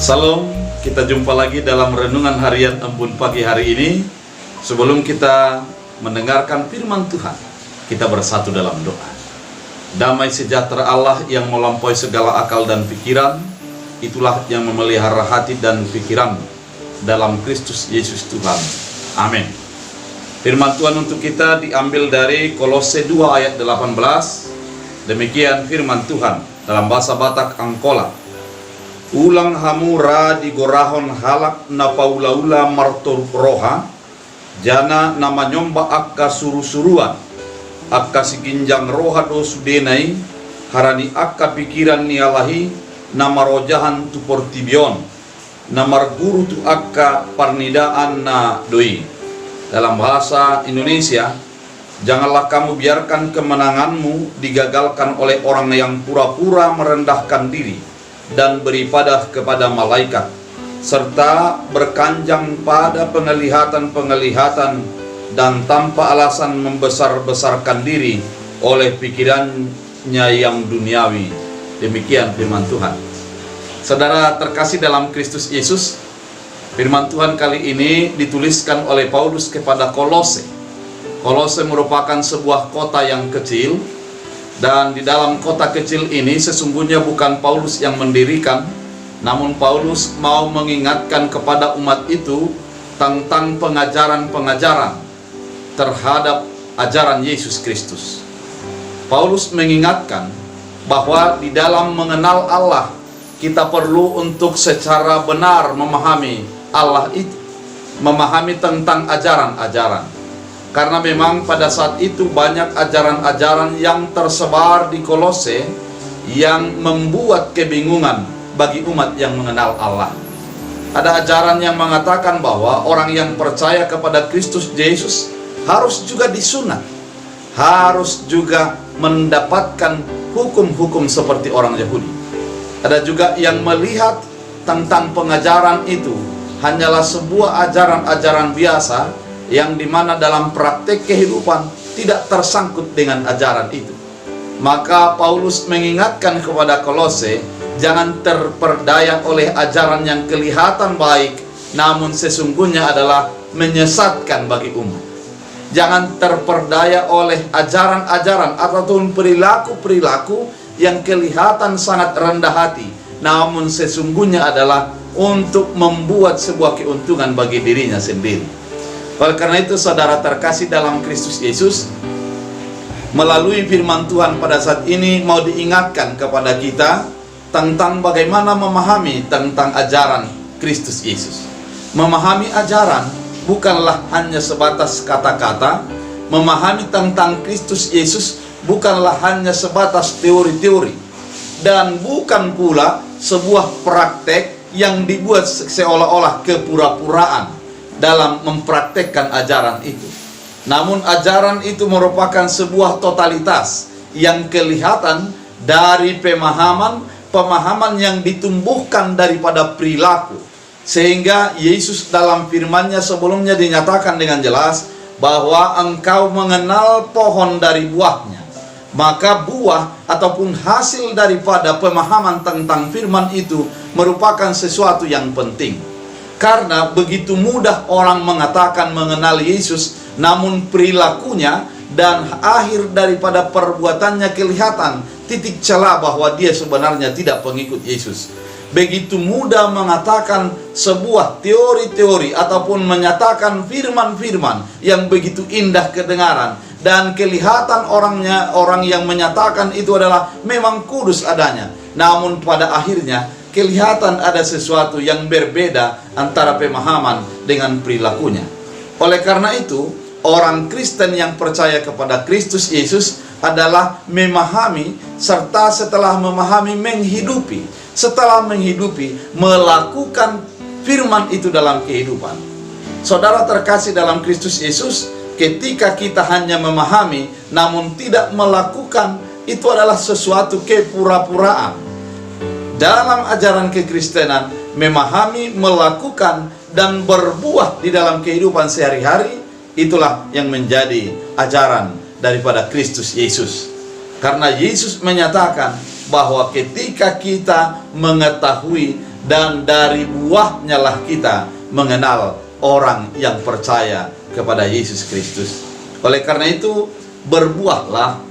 Salam, kita jumpa lagi dalam renungan harian Embun pagi hari ini. Sebelum kita mendengarkan firman Tuhan, kita bersatu dalam doa. Damai sejahtera Allah yang melampaui segala akal dan pikiran, itulah yang memelihara hati dan pikiran dalam Kristus Yesus Tuhan. Amin. Firman Tuhan untuk kita diambil dari Kolose 2 ayat 18. Demikian firman Tuhan dalam bahasa Batak Angkola. Ulang hamura digorahon halak na paula-ula martor roha, jana nama nyomba akka suru-suruan, akka siginjang roha do sudenai, harani akka pikiran nialahi, nama rojahan tu portibion, nama guru tu akka parnidaan na doi. Dalam bahasa Indonesia, janganlah kamu biarkan kemenanganmu digagalkan oleh orang yang pura-pura merendahkan diri dan beribadah kepada malaikat, serta berkanjang pada penglihatan-penglihatan dan tanpa alasan membesar-besarkan diri oleh pikirannya yang duniawi. Demikian firman Tuhan. Saudara terkasih dalam Kristus Yesus, firman Tuhan kali ini dituliskan oleh Paulus kepada Kolose. Kolose merupakan sebuah kota yang kecil, dan di dalam kota kecil ini sesungguhnya bukan Paulus yang mendirikan, namun Paulus mau mengingatkan kepada umat itu tentang pengajaran-pengajaran terhadap ajaran Yesus Kristus. Paulus mengingatkan bahwa di dalam mengenal Allah, kita perlu untuk secara benar memahami Allah itu, memahami tentang ajaran-ajaran. Karena memang pada saat itu banyak ajaran-ajaran yang tersebar di Kolose yang membuat kebingungan bagi umat yang mengenal Allah. Ada ajaran yang mengatakan bahwa orang yang percaya kepada Kristus Yesus harus juga disunat, harus juga mendapatkan hukum-hukum seperti orang Yahudi. Ada juga yang melihat tentang pengajaran itu hanyalah sebuah ajaran-ajaran biasa yang dimana dalam praktek kehidupan tidak tersangkut dengan ajaran itu. Maka Paulus mengingatkan kepada Kolose, jangan terperdaya oleh ajaran yang kelihatan baik, namun sesungguhnya adalah menyesatkan bagi umat. Jangan terperdaya oleh ajaran-ajaran ataupun perilaku-perilaku yang kelihatan sangat rendah hati, namun sesungguhnya adalah untuk membuat sebuah keuntungan bagi dirinya sendiri. Oleh karena itu, saudara terkasih dalam Kristus Yesus, melalui firman Tuhan pada saat ini mau diingatkan kepada kita tentang bagaimana memahami tentang ajaran Kristus Yesus. Memahami ajaran bukanlah hanya sebatas kata-kata. Memahami tentang Kristus Yesus bukanlah hanya sebatas teori-teori, dan bukan pula sebuah praktek yang dibuat seolah-olah kepura-puraan dalam mempraktekkan ajaran itu. Namun ajaran itu merupakan sebuah totalitas yang kelihatan dari pemahaman yang ditumbuhkan daripada perilaku. Sehingga Yesus dalam firman-Nya sebelumnya dinyatakan dengan jelas bahwa engkau mengenal pohon dari buahnya. Maka buah ataupun hasil daripada pemahaman tentang firman itu merupakan sesuatu yang penting. Karena begitu mudah orang mengatakan mengenal Yesus, namun perilakunya dan akhir daripada perbuatannya kelihatan titik celah bahwa dia sebenarnya tidak pengikut Yesus. Begitu mudah mengatakan sebuah teori-teori ataupun menyatakan firman-firman yang begitu indah kedengaran, dan kelihatan orang yang menyatakan itu adalah memang kudus adanya, namun pada akhirnya kelihatan ada sesuatu yang berbeda antara pemahaman dengan perilakunya. Oleh karena itu, orang Kristen yang percaya kepada Kristus Yesus adalah memahami, serta setelah memahami menghidupi, setelah menghidupi melakukan firman itu dalam kehidupan. Saudara terkasih dalam Kristus Yesus, ketika kita hanya memahami namun tidak melakukan, itu adalah sesuatu kepura-puraan. Dalam ajaran kekristenan, memahami, melakukan, dan berbuah di dalam kehidupan sehari-hari, itulah yang menjadi ajaran daripada Kristus Yesus. Karena Yesus menyatakan bahwa ketika kita mengetahui dan dari buahnya lah kita mengenal orang yang percaya kepada Yesus Kristus. Oleh karena itu, berbuahlah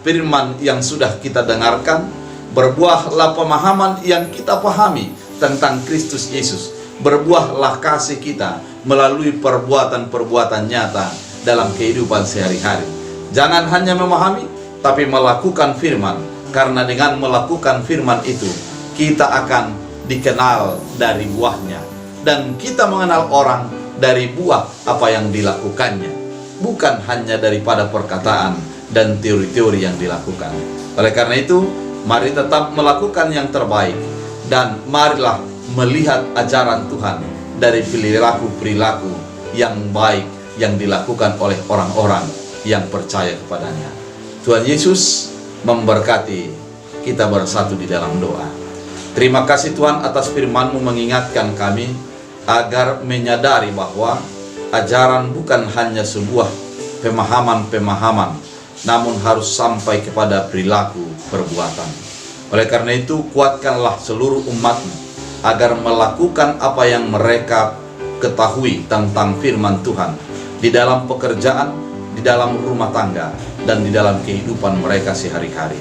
firman yang sudah kita dengarkan, berbuahlah pemahaman yang kita pahami tentang Kristus Yesus, berbuahlah kasih kita melalui perbuatan-perbuatan nyata dalam kehidupan sehari-hari. Jangan hanya memahami, tapi melakukan firman, karena dengan melakukan firman itu kita akan dikenal dari buahnya, dan kita mengenal orang dari buah apa yang dilakukannya, bukan hanya daripada perkataan dan teori-teori yang dilakukan. Oleh karena itu, mari tetap melakukan yang terbaik, dan marilah melihat ajaran Tuhan dari perilaku-perilaku yang baik yang dilakukan oleh orang-orang yang percaya kepadanya. Tuhan Yesus memberkati. Kita bersatu di dalam doa. Terima kasih Tuhan atas firman-Mu mengingatkan kami agar menyadari bahwa ajaran bukan hanya sebuah pemahaman-pemahaman, namun harus sampai kepada perilaku perbuatan. Oleh karena itu, kuatkanlah seluruh umat-Mu agar melakukan apa yang mereka ketahui tentang firman Tuhan di dalam pekerjaan, di dalam rumah tangga, dan di dalam kehidupan mereka sehari-hari.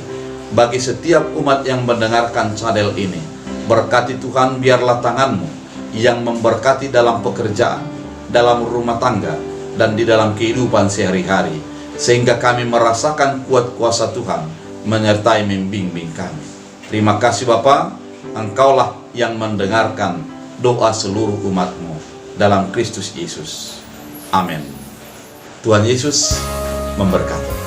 Bagi setiap umat yang mendengarkan channel ini, berkati Tuhan, biarlah tangan-Mu yang memberkati dalam pekerjaan, dalam rumah tangga, dan di dalam kehidupan sehari-hari, sehingga kami merasakan kuat kuasa Tuhan menyertai membimbing kami. Terima kasih Bapa, Engkaulah yang mendengarkan doa seluruh umat-Mu dalam Kristus Yesus. Amin. Tuhan Yesus memberkati.